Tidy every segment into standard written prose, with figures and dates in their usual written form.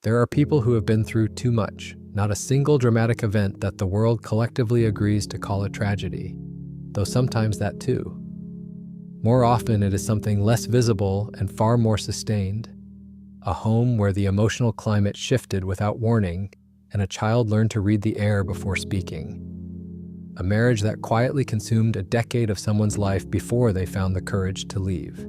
There are people who have been through too much, not a single dramatic event that the world collectively agrees to call a tragedy, though sometimes that too. More often it is something less visible and far more sustained. A home where the emotional climate shifted without warning and a child learned to read the air before speaking. A marriage that quietly consumed a decade of someone's life before they found the courage to leave.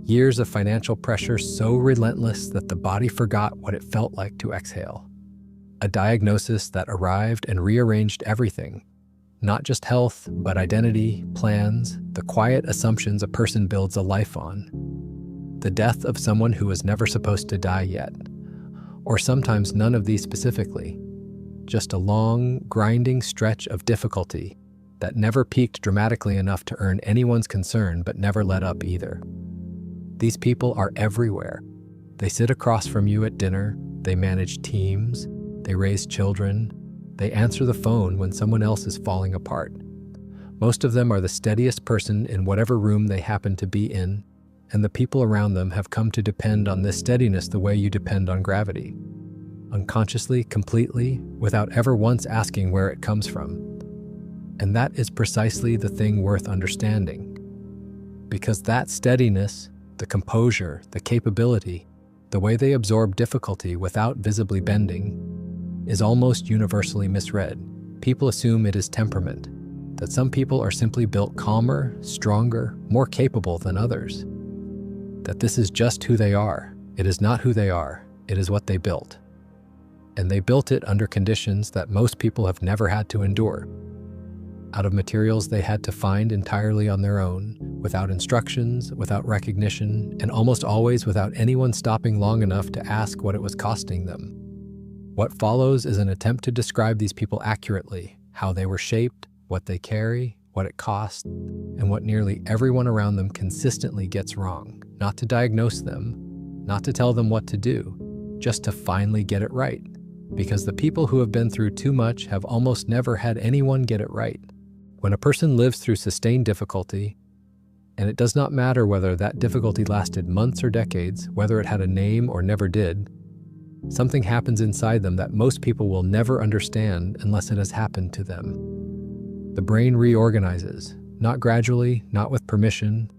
Years of financial pressure so relentless that the body forgot what it felt like to exhale. A diagnosis that arrived and rearranged everything, not just health, but identity, plans, the quiet assumptions a person builds a life on. The death of someone who was never supposed to die yet, or sometimes none of these specifically. Just a long, grinding stretch of difficulty that never peaked dramatically enough to earn anyone's concern but never let up either. These people are everywhere. They sit across from you at dinner, they manage teams, they raise children, they answer the phone when someone else is falling apart. Most of them are the steadiest person in whatever room they happen to be in, and the people around them have come to depend on this steadiness the way you depend on gravity. Unconsciously, completely, without ever once asking where it comes from. And that is precisely the thing worth understanding. Because that steadiness, the composure, the capability, the way they absorb difficulty without visibly bending, is almost universally misread. People assume it is temperament, that some people are simply built calmer, stronger, more capable than others. That this is just who they are. It is not who they are, it is what they built. And they built it under conditions that most people have never had to endure. Out of materials they had to find entirely on their own, without instructions, without recognition, and almost always without anyone stopping long enough to ask what it was costing them. What follows is an attempt to describe these people accurately, how they were shaped, what they carry, what it costs, and what nearly everyone around them consistently gets wrong. Not to diagnose them, not to tell them what to do, just to finally get it right. Because the people who have been through too much have almost never had anyone get it right. When a person lives through sustained difficulty, and it does not matter whether that difficulty lasted months or decades, whether it had a name or never did, something happens inside them that most people will never understand unless it has happened to them. The brain reorganizes, not gradually, not with permission,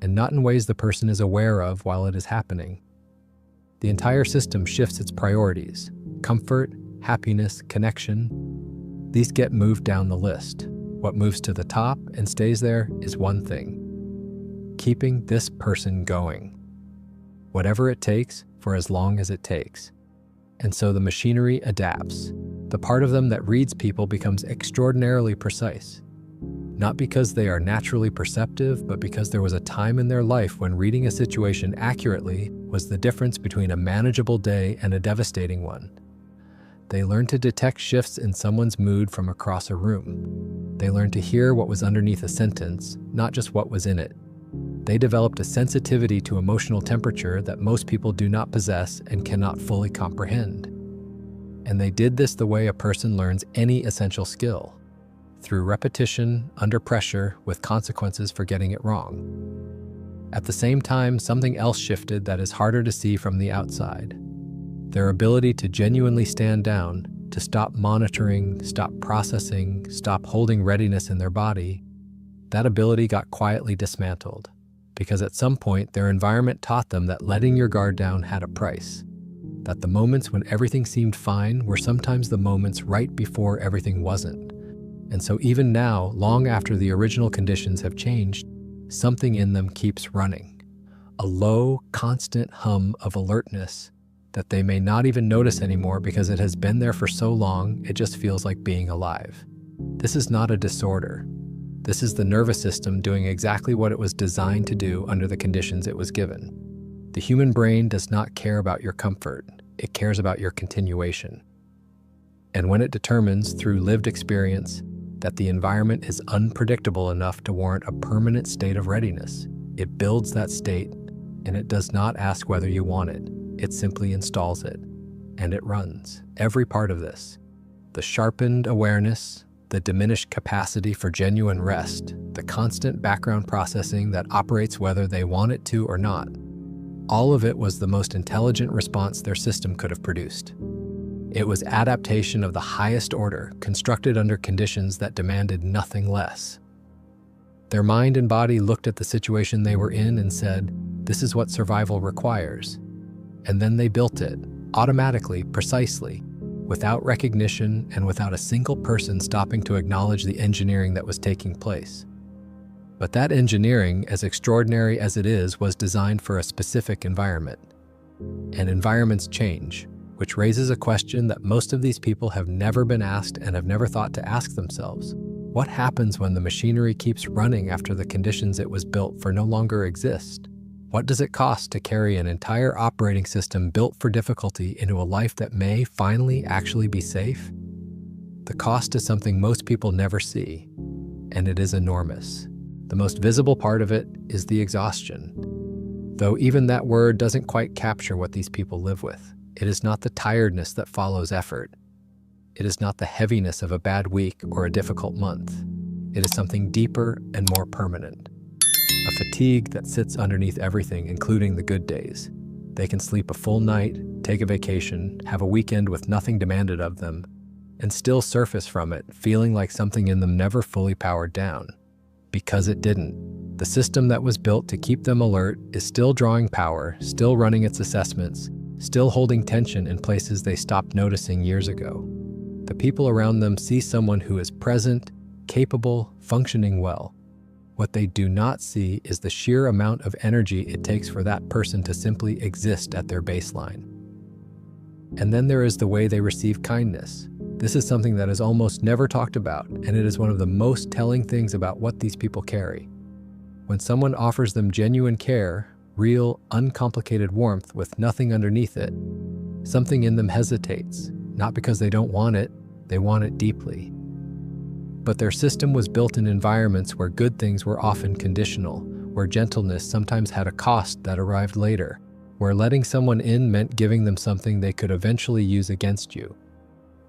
and not in ways the person is aware of while it is happening. The entire system shifts its priorities. Comfort, happiness, connection, these get moved down the list. What moves to the top and stays there is one thing: keeping this person going. Whatever it takes, for as long as it takes. And so the machinery adapts. The part of them that reads people becomes extraordinarily precise. Not because they are naturally perceptive, but because there was a time in their life when reading a situation accurately was the difference between a manageable day and a devastating one. They learn to detect shifts in someone's mood from across a room. They learn to hear what was underneath a sentence, not just what was in it. They developed a sensitivity to emotional temperature that most people do not possess and cannot fully comprehend. And they did this the way a person learns any essential skill, through repetition, under pressure, with consequences for getting it wrong. At the same time, something else shifted that is harder to see from the outside. Their ability to genuinely stand down, to stop monitoring, stop processing, stop holding readiness in their body, that ability got quietly dismantled. Because at some point, their environment taught them that letting your guard down had a price. That the moments when everything seemed fine were sometimes the moments right before everything wasn't. And so even now, long after the original conditions have changed, something in them keeps running. A low, constant hum of alertness that they may not even notice anymore because it has been there for so long, it just feels like being alive. This is not a disorder. This is the nervous system doing exactly what it was designed to do under the conditions it was given. The human brain does not care about your comfort. It cares about your continuation. And when it determines, through lived experience, that the environment is unpredictable enough to warrant a permanent state of readiness, it builds that state, and it does not ask whether you want it. It simply installs it, and it runs. Every part of this, the sharpened awareness, the diminished capacity for genuine rest, the constant background processing that operates whether they want it to or not, All of it was the most intelligent response their system could have produced. It was adaptation of the highest order, constructed under conditions that demanded nothing less. Their mind and body looked at the situation they were in and said, "This is what survival requires." And then they built it, automatically, precisely, without recognition and without a single person stopping to acknowledge the engineering that was taking place. But that engineering, as extraordinary as it is, was designed for a specific environment. And environments change, which raises a question that most of these people have never been asked and have never thought to ask themselves. What happens when the machinery keeps running after the conditions it was built for no longer exist? What does it cost to carry an entire operating system built for difficulty into a life that may finally actually be safe? The cost is something most people never see, and it is enormous. The most visible part of it is the exhaustion. Though even that word doesn't quite capture what these people live with. It is not the tiredness that follows effort. It is not the heaviness of a bad week or a difficult month. It is something deeper and more permanent. A fatigue that sits underneath everything, including the good days. They can sleep a full night, take a vacation, have a weekend with nothing demanded of them, and still surface from it, feeling like something in them never fully powered down. Because it didn't. The system that was built to keep them alert is still drawing power, still running its assessments, still holding tension in places they stopped noticing years ago. The people around them see someone who is present, capable, functioning well. What they do not see is the sheer amount of energy it takes for that person to simply exist at their baseline. And then there is the way they receive kindness. This is something that is almost never talked about, and it is one of the most telling things about what these people carry. When someone offers them genuine care, real, uncomplicated warmth with nothing underneath it, something in them hesitates, not because they don't want it, they want it deeply. But their system was built in environments where good things were often conditional, where gentleness sometimes had a cost that arrived later, where letting someone in meant giving them something they could eventually use against you.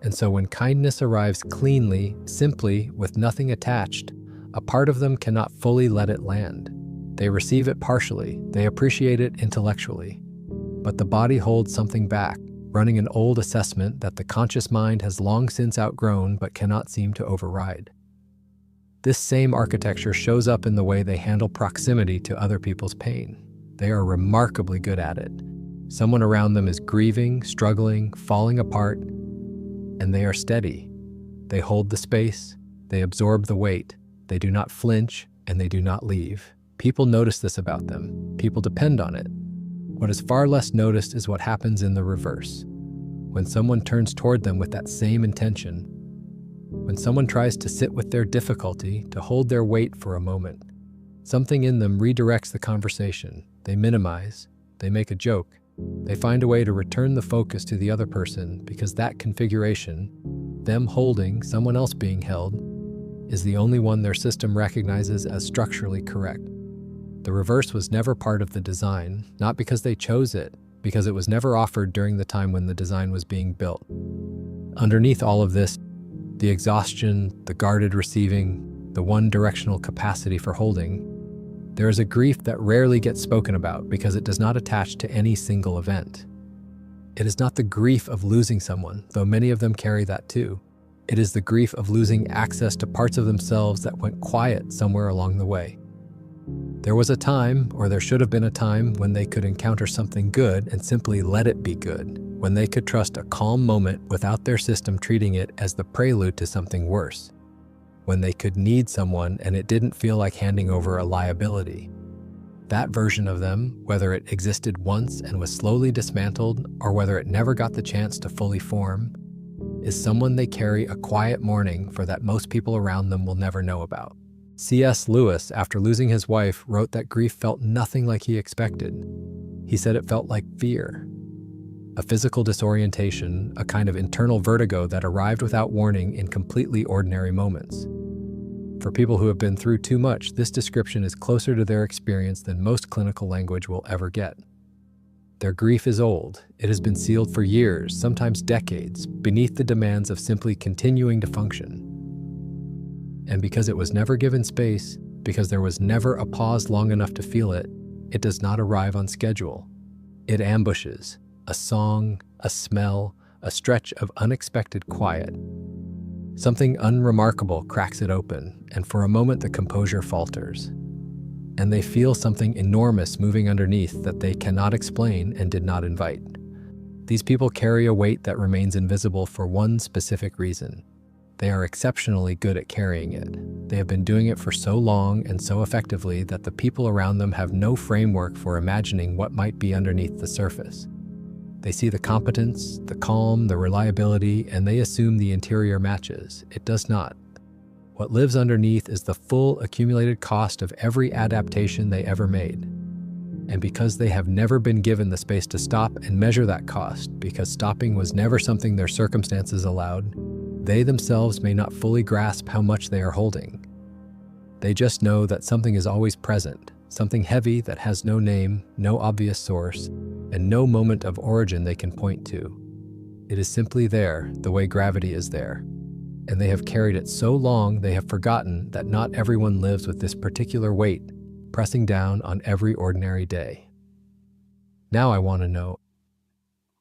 And so when kindness arrives cleanly, simply, with nothing attached, a part of them cannot fully let it land. They receive it partially, they appreciate it intellectually. But the body holds something back, running an old assessment that the conscious mind has long since outgrown but cannot seem to override. This same architecture shows up in the way they handle proximity to other people's pain. They are remarkably good at it. Someone around them is grieving, struggling, falling apart, and they are steady. They hold the space, they absorb the weight, they do not flinch, and they do not leave. People notice this about them. People depend on it. What is far less noticed is what happens in the reverse. When someone turns toward them with that same intention, when someone tries to sit with their difficulty, to hold their weight for a moment, something in them redirects the conversation. They minimize, they make a joke, they find a way to return the focus to the other person because that configuration, them holding, someone else being held, is the only one their system recognizes as structurally correct. The reverse was never part of the design, not because they chose it, because it was never offered during the time when the design was being built. Underneath all of this, the exhaustion, the guarded receiving, the one-directional capacity for holding, there is a grief that rarely gets spoken about because it does not attach to any single event. It is not the grief of losing someone, though many of them carry that too. It is the grief of losing access to parts of themselves that went quiet somewhere along the way. There was a time, or there should have been a time, when they could encounter something good and simply let it be good, when they could trust a calm moment without their system treating it as the prelude to something worse, when they could need someone and it didn't feel like handing over a liability. That version of them, whether it existed once and was slowly dismantled, or whether it never got the chance to fully form, is someone they carry a quiet mourning for that most people around them will never know about. C.S. Lewis, after losing his wife, wrote that grief felt nothing like he expected. He said it felt like fear, a physical disorientation, a kind of internal vertigo that arrived without warning in completely ordinary moments. For people who have been through too much, this description is closer to their experience than most clinical language will ever get. Their grief is old. It has been sealed for years, sometimes decades, beneath the demands of simply continuing to function. And because it was never given space, because there was never a pause long enough to feel it, it does not arrive on schedule. It ambushes a song, a smell, a stretch of unexpected quiet. Something unremarkable cracks it open, and for a moment the composure falters. And they feel something enormous moving underneath that they cannot explain and did not invite. These people carry a weight that remains invisible for one specific reason. They are exceptionally good at carrying it. They have been doing it for so long and so effectively that the people around them have no framework for imagining what might be underneath the surface. They see the competence, the calm, the reliability, and they assume the interior matches. It does not. What lives underneath is the full accumulated cost of every adaptation they ever made. And because they have never been given the space to stop and measure that cost, because stopping was never something their circumstances allowed, they themselves may not fully grasp how much they are holding. They just know that something is always present, something heavy that has no name, no obvious source, and no moment of origin they can point to. It is simply there, the way gravity is there. And they have carried it so long they have forgotten that not everyone lives with this particular weight, pressing down on every ordinary day. Now I want to know,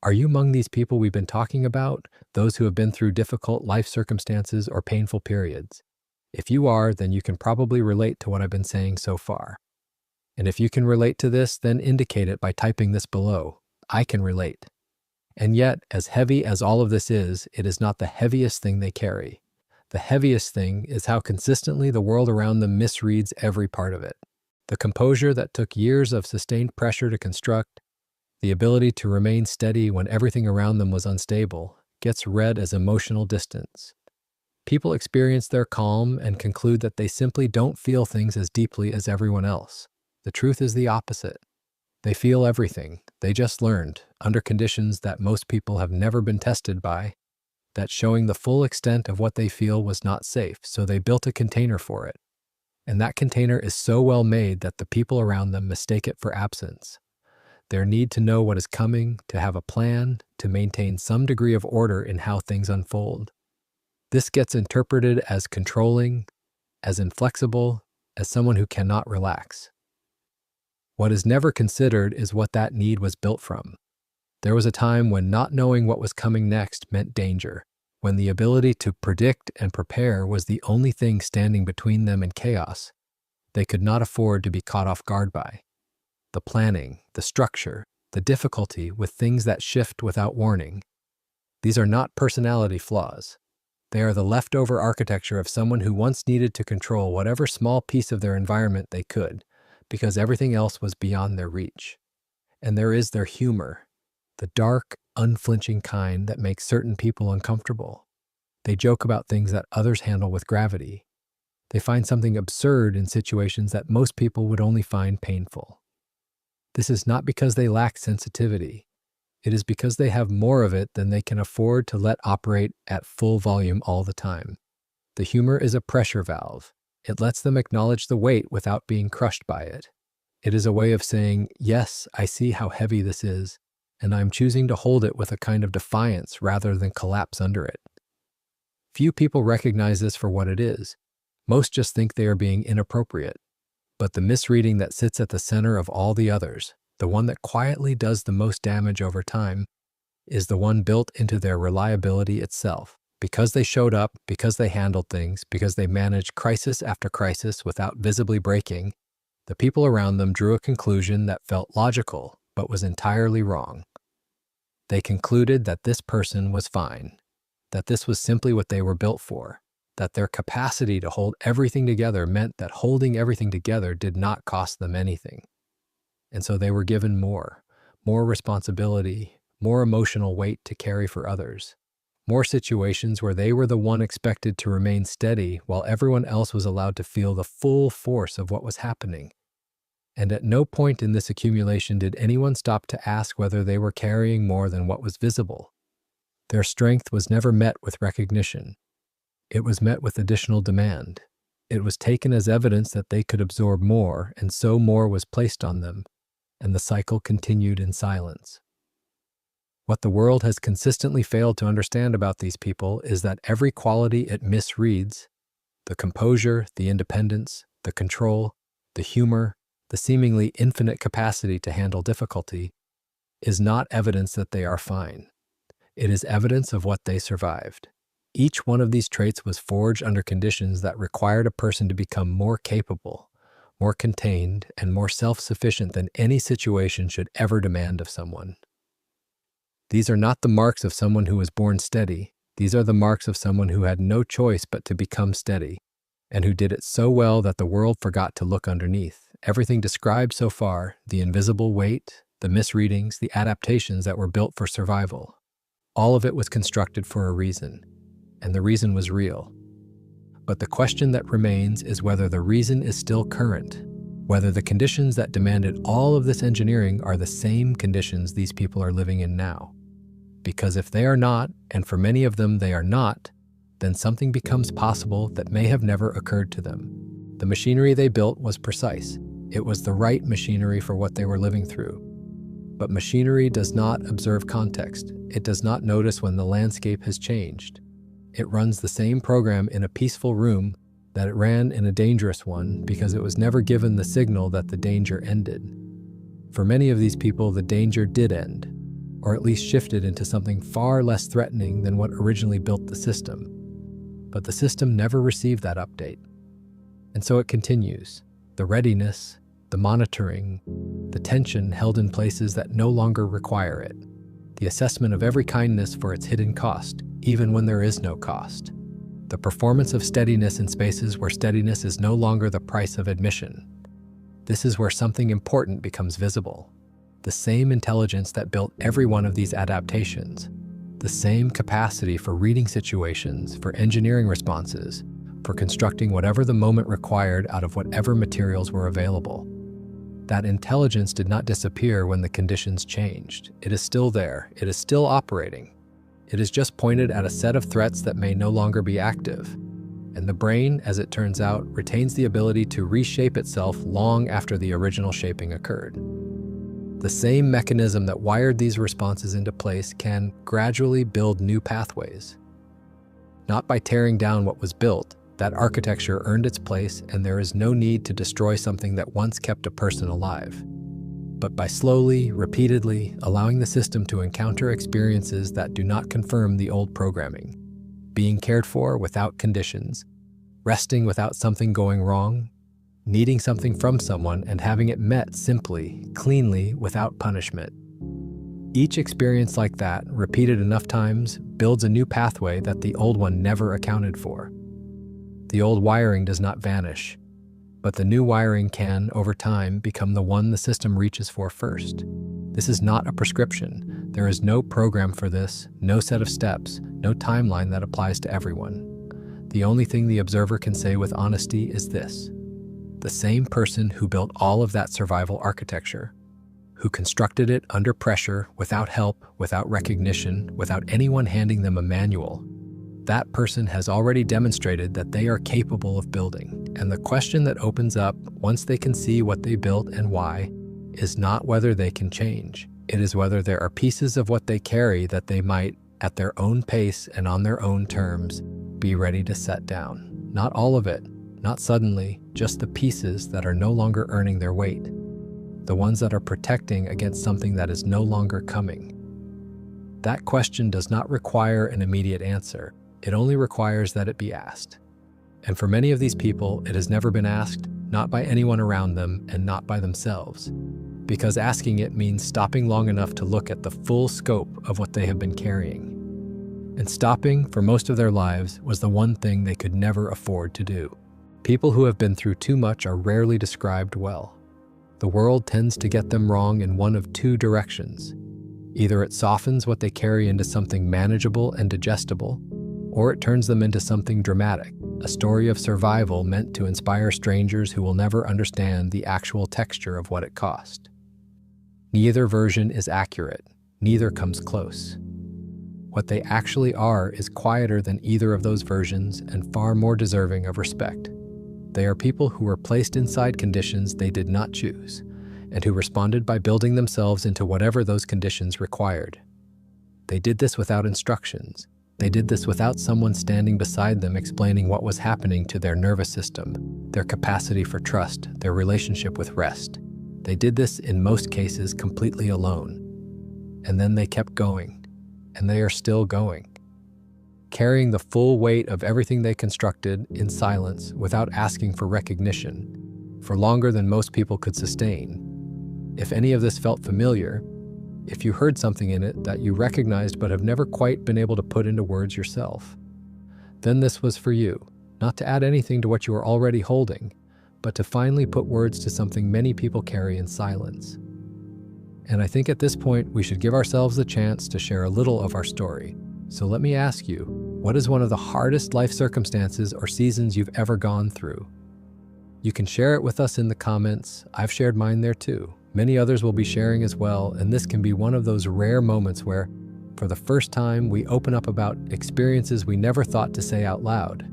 are you among these people we've been talking about, those who have been through difficult life circumstances or painful periods? If you are, then you can probably relate to what I've been saying so far. And if you can relate to this, then indicate it by typing this below. I can relate. And yet, as heavy as all of this is, it is not the heaviest thing they carry. The heaviest thing is how consistently the world around them misreads every part of it. The composure that took years of sustained pressure to construct, the ability to remain steady when everything around them was unstable, gets read as emotional distance. People experience their calm and conclude that they simply don't feel things as deeply as everyone else. The truth is the opposite. They feel everything. They just learned, under conditions that most people have never been tested by, that showing the full extent of what they feel was not safe, so they built a container for it. And that container is so well made that the people around them mistake it for absence. Their need to know what is coming, to have a plan, to maintain some degree of order in how things unfold. This gets interpreted as controlling, as inflexible, as someone who cannot relax. What is never considered is what that need was built from. There was a time when not knowing what was coming next meant danger, when the ability to predict and prepare was the only thing standing between them and chaos. They could not afford to be caught off guard by. The planning, the structure, the difficulty with things that shift without warning. These are not personality flaws. They are the leftover architecture of someone who once needed to control whatever small piece of their environment they could, because everything else was beyond their reach. And there is their humor, the dark, unflinching kind that makes certain people uncomfortable. They joke about things that others handle with gravity. They find something absurd in situations that most people would only find painful. This is not because they lack sensitivity. It is because they have more of it than they can afford to let operate at full volume all the time. The humor is a pressure valve. It lets them acknowledge the weight without being crushed by it. It is a way of saying, yes, I see how heavy this is, and I'm choosing to hold it with a kind of defiance rather than collapse under it. Few people recognize this for what it is. Most just think they are being inappropriate. But the misreading that sits at the center of all the others, the one that quietly does the most damage over time, is the one built into their reliability itself. Because they showed up, because they handled things, because they managed crisis after crisis without visibly breaking, the people around them drew a conclusion that felt logical, but was entirely wrong. They concluded that this person was fine, that this was simply what they were built for, that their capacity to hold everything together meant that holding everything together did not cost them anything. And so they were given more responsibility, more emotional weight to carry for others, more situations where they were the one expected to remain steady while everyone else was allowed to feel the full force of what was happening. And at no point in this accumulation did anyone stop to ask whether they were carrying more than what was visible. Their strength was never met with recognition. It was met with additional demand. It was taken as evidence that they could absorb more, and so more was placed on them, and the cycle continued in silence. What the world has consistently failed to understand about these people is that every quality it misreads, the composure, the independence, the control, the humor, the seemingly infinite capacity to handle difficulty, is not evidence that they are fine. It is evidence of what they survived. Each one of these traits was forged under conditions that required a person to become more capable, more contained, and more self-sufficient than any situation should ever demand of someone. These are not the marks of someone who was born steady. These are the marks of someone who had no choice but to become steady, and who did it so well that the world forgot to look underneath. Everything described so far, the invisible weight, the misreadings, the adaptations that were built for survival, all of it was constructed for a reason, and the reason was real. But the question that remains is whether the reason is still current, whether the conditions that demanded all of this engineering are the same conditions these people are living in now. Because if they are not, and for many of them they are not, then something becomes possible that may have never occurred to them. The machinery they built was precise. It was the right machinery for what they were living through. But machinery does not observe context. It does not notice when the landscape has changed. It runs the same program in a peaceful room that it ran in a dangerous one because it was never given the signal that the danger ended. For many of these people, the danger did end, or at least shifted into something far less threatening than what originally built the system. But the system never received that update. And so it continues. The readiness, the monitoring, the tension held in places that no longer require it. The assessment of every kindness for its hidden cost, even when there is no cost. The performance of steadiness in spaces where steadiness is no longer the price of admission. This is where something important becomes visible. The same intelligence that built every one of these adaptations. The same capacity for reading situations, for engineering responses, for constructing whatever the moment required out of whatever materials were available. That intelligence did not disappear when the conditions changed. It is still there. It is still operating. It is just pointed at a set of threats that may no longer be active. And the brain, as it turns out, retains the ability to reshape itself long after the original shaping occurred. The same mechanism that wired these responses into place can gradually build new pathways. Not by tearing down what was built, that architecture earned its place, and there is no need to destroy something that once kept a person alive. But by slowly, repeatedly allowing the system to encounter experiences that do not confirm the old programming, being cared for without conditions, resting without something going wrong, needing something from someone and having it met simply, cleanly, without punishment. Each experience like that, repeated enough times, builds a new pathway that the old one never accounted for. The old wiring does not vanish, but the new wiring can, over time, become the one the system reaches for first. This is not a prescription. There is no program for this, no set of steps, no timeline that applies to everyone. The only thing the observer can say with honesty is this: the same person who built all of that survival architecture, who constructed it under pressure, without help, without recognition, without anyone handing them a manual, that person has already demonstrated that they are capable of building. And the question that opens up once they can see what they built and why is not whether they can change. It is whether there are pieces of what they carry that they might, at their own pace and on their own terms, be ready to set down. Not all of it, not suddenly, just the pieces that are no longer earning their weight. The ones that are protecting against something that is no longer coming. That question does not require an immediate answer. It only requires that it be asked. And for many of these people, it has never been asked, not by anyone around them and not by themselves. Because asking it means stopping long enough to look at the full scope of what they have been carrying. And stopping, for most of their lives, was the one thing they could never afford to do. People who have been through too much are rarely described well. The world tends to get them wrong in one of two directions. Either it softens what they carry into something manageable and digestible, or it turns them into something dramatic, a story of survival meant to inspire strangers who will never understand the actual texture of what it cost. Neither version is accurate, neither comes close. What they actually are is quieter than either of those versions and far more deserving of respect. They are people who were placed inside conditions they did not choose, and who responded by building themselves into whatever those conditions required. They did this without instructions. They did this without someone standing beside them explaining what was happening to their nervous system, their capacity for trust, their relationship with rest. They did this, in most cases, completely alone. And then they kept going, and they are still going, carrying the full weight of everything they constructed in silence without asking for recognition, for longer than most people could sustain. If any of this felt familiar, if you heard something in it that you recognized but have never quite been able to put into words yourself, then this was for you, not to add anything to what you are already holding, but to finally put words to something many people carry in silence. And I think at this point, we should give ourselves the chance to share a little of our story. So let me ask you, what is one of the hardest life circumstances or seasons you've ever gone through? You can share it with us in the comments. I've shared mine there too. Many others will be sharing as well, and this can be one of those rare moments where, for the first time, we open up about experiences we never thought to say out loud,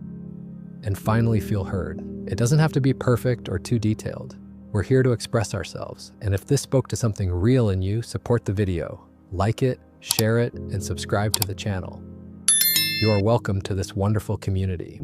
and finally feel heard. It doesn't have to be perfect or too detailed. We're here to express ourselves, and if this spoke to something real in you, support the video, like it, share it, and subscribe to the channel. You are welcome to this wonderful community.